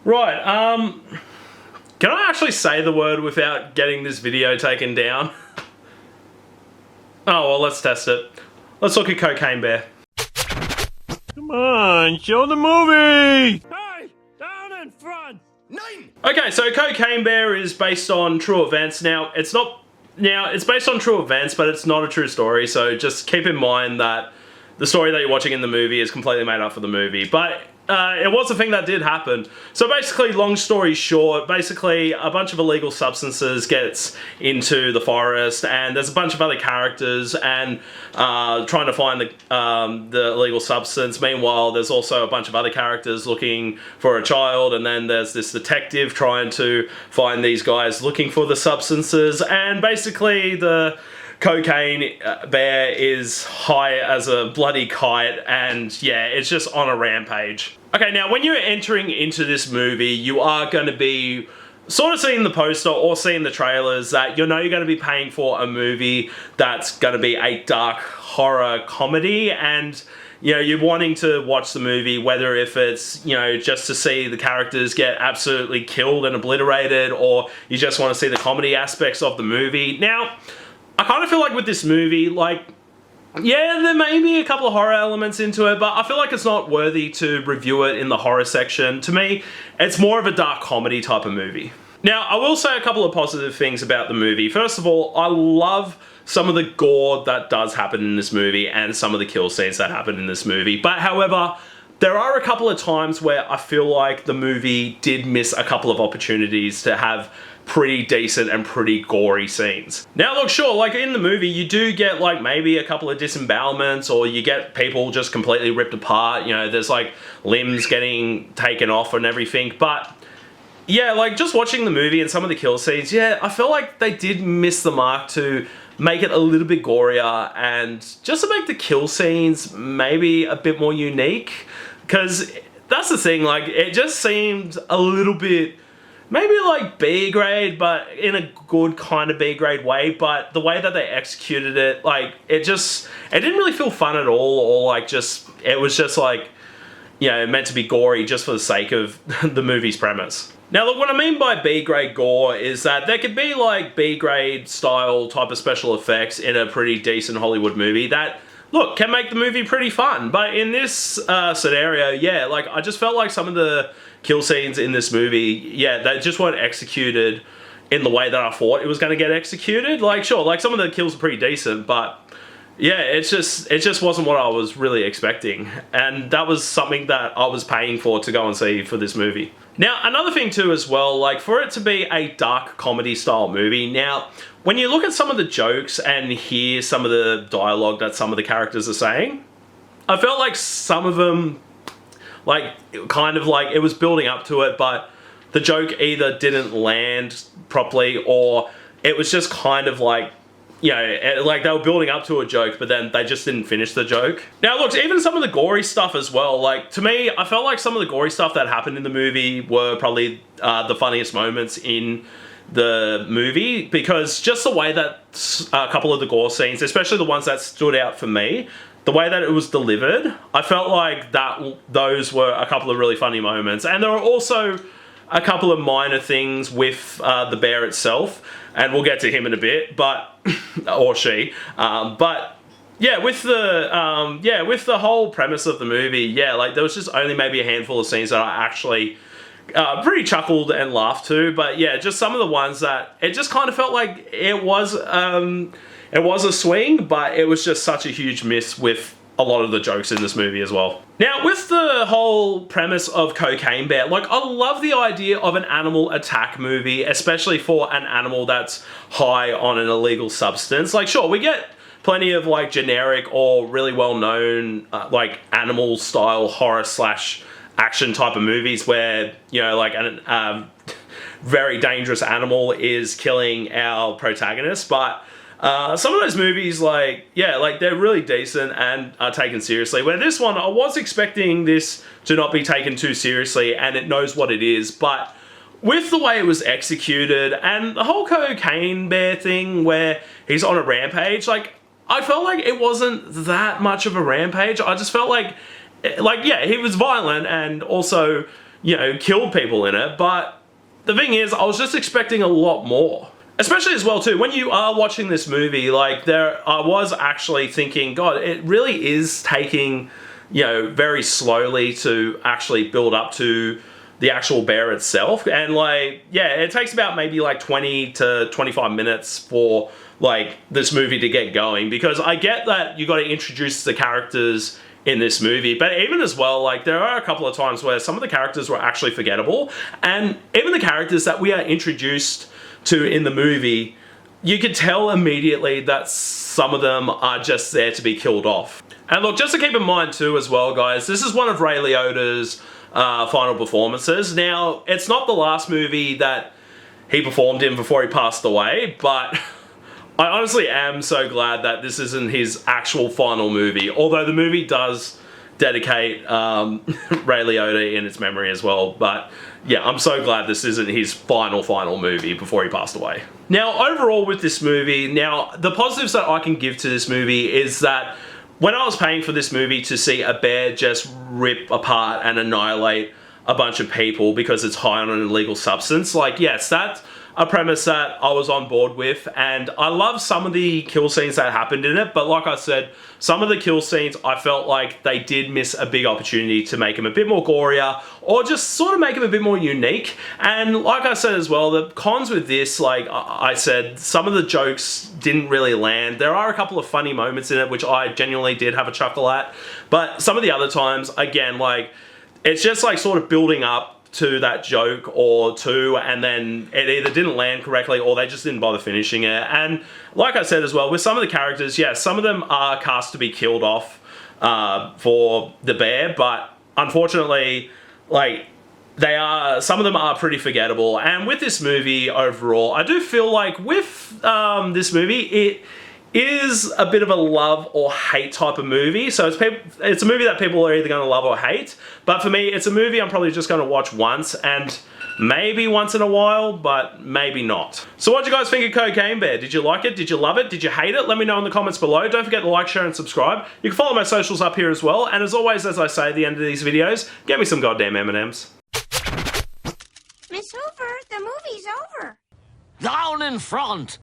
Right, can I actually say the word without getting this video taken down? Oh, well, let's test it. Let's look at Cocaine Bear. Come on, show the movie! Hey, down in front! Nine! Okay, so Cocaine Bear is based on true events. Now, it's based on true events, but it's not a true story, so just keep in mind that the story that you're watching in the movie is completely made up for the movie. But it was a thing that did happen. So basically, long story short, basically a bunch of illegal substances gets into the forest, and there's a bunch of other characters and trying to find the illegal substance. Meanwhile, there's also a bunch of other characters looking for a child, and then there's this detective trying to find these guys looking for the substances, and basically the Cocaine Bear is high as a bloody kite, and yeah, it's just on a rampage. Okay, now when you're entering into this movie, you are going to be sort of seeing the poster or seeing the trailers that you know you're going to be paying for a movie that's going to be a dark horror comedy, and you know, you're wanting to watch the movie, whether if it's, you know, just to see the characters get absolutely killed and obliterated, or you just want to see the comedy aspects of the movie. Now, I kind of feel like with this movie, like, yeah, there may be a couple of horror elements into it, but I feel like it's not worthy to review it in the horror section. To me, it's more of a dark comedy type of movie. Now, I will say a couple of positive things about the movie. First of all, I love some of the gore that does happen in this movie and some of the kill scenes that happen in this movie. But however, there are a couple of times where I feel like the movie did miss a couple of opportunities to have pretty decent and pretty gory scenes. Now look, sure, like in the movie you do get like maybe a couple of disembowelments, or you get people just completely ripped apart, you know, there's like limbs getting taken off and everything, but yeah, like just watching the movie and some of the kill scenes, yeah, I feel like they did miss the mark to make it a little bit gorier and just to make the kill scenes maybe a bit more unique, because that's the thing, like it just seemed a little bit maybe like B grade, but in a good kind of B grade way. But the way that they executed it, like it didn't really feel fun at all, or like it was just like, you know, meant to be gory just for the sake of the movie's premise. Now look, what I mean by B grade gore is that there could be like B grade style type of special effects in a pretty decent Hollywood movie that, look, can make the movie pretty fun. But in this scenario, yeah, like I just felt like some of the kill scenes in this movie, yeah, they just weren't executed in the way that I thought it was going to get executed. Like, sure, like some of the kills are pretty decent, but yeah, it just wasn't what I was really expecting. And that was something that I was paying for to go and see for this movie. Now, another thing too as well, like for it to be a dark comedy style movie, now, when you look at some of the jokes and hear some of the dialogue that some of the characters are saying, I felt like some of them, like, kind of like it was building up to it, but the joke either didn't land properly, or it was just kind of like, you know, like they were building up to a joke, but then they just didn't finish the joke. Now look, even some of the gory stuff as well, like to me, I felt like some of the gory stuff that happened in the movie were probably the funniest moments in the movie, because just the way that a couple of the gore scenes, especially the ones that stood out for me, the way that it was delivered, I felt like those were a couple of really funny moments. And there were also a couple of minor things with the bear itself, and we'll get to him in a bit, but or she, but yeah, with the whole premise of the movie, yeah, like there was just only maybe a handful of scenes that I actually pretty chuckled and laughed to, but yeah, just some of the ones that it just kind of felt like it was a swing, but it was just such a huge miss with a lot of the jokes in this movie as well. Now, with the whole premise of Cocaine Bear, like I love the idea of an animal attack movie, especially for an animal that's high on an illegal substance. Like, sure, we get plenty of like generic or really well-known like animal style horror slash action type of movies where, you know, like an very dangerous animal is killing our protagonist, but some of those movies, like, yeah, like they're really decent and are taken seriously. Where this one, I was expecting this to not be taken too seriously, and it knows what it is, but with the way it was executed and the whole Cocaine Bear thing where he's on a rampage, like, I felt like it wasn't that much of a rampage. I just felt like, yeah, he was violent, and also, you know, killed people in it, but the thing is, I was just expecting a lot more. Especially as well too, when you are watching this movie, like I was actually thinking, God, it really is taking, you know, very slowly to actually build up to the actual bear itself. And like, yeah, it takes about maybe like 20 to 25 minutes for like this movie to get going, because I get that you got to introduce the characters in this movie, but even as well, like there are a couple of times where some of the characters were actually forgettable, and even the characters that we are introduced to in the movie, you could tell immediately that some of them are just there to be killed off. And look, just to keep in mind too as well, guys, this is one of Ray Liotta's final performances. Now, it's not the last movie that he performed in before he passed away, but I honestly am so glad that this isn't his actual final movie, although the movie does dedicate Ray Liotta in its memory as well. But yeah, I'm so glad this isn't his final movie before he passed away. Now, overall with this movie, now the positives that I can give to this movie is that when I was paying for this movie to see a bear just rip apart and annihilate a bunch of people because it's high on an illegal substance, like, yes, that's a premise that I was on board with, and I love some of the kill scenes that happened in it, but like I said, some of the kill scenes I felt like they did miss a big opportunity to make him a bit more gorier, or just sort of make him a bit more unique. And like I said as well, the cons with this, like I said, some of the jokes didn't really land. There are a couple of funny moments in it which I genuinely did have a chuckle at, but some of the other times, again, like, it's just like sort of building up to that joke or two, and then it either didn't land correctly or they just didn't bother finishing it. And like I said as well, with some of the characters, yeah, some of them are cast to be killed off for the bear, but unfortunately, like, some of them are pretty forgettable. And with this movie overall, I do feel like with this movie, it is a bit of a love or hate type of movie. So it's a movie that people are either going to love or hate. But for me, it's a movie I'm probably just going to watch once, and maybe once in a while, but maybe not. So what do you guys think of Cocaine Bear? Did you like it? Did you love it? Did you hate it? Let me know in the comments below. Don't forget to like, share, and subscribe. You can follow my socials up here as well. And as always, as I say at the end of these videos, get me some goddamn M&Ms. Miss Hoover, the movie's over. Down in front.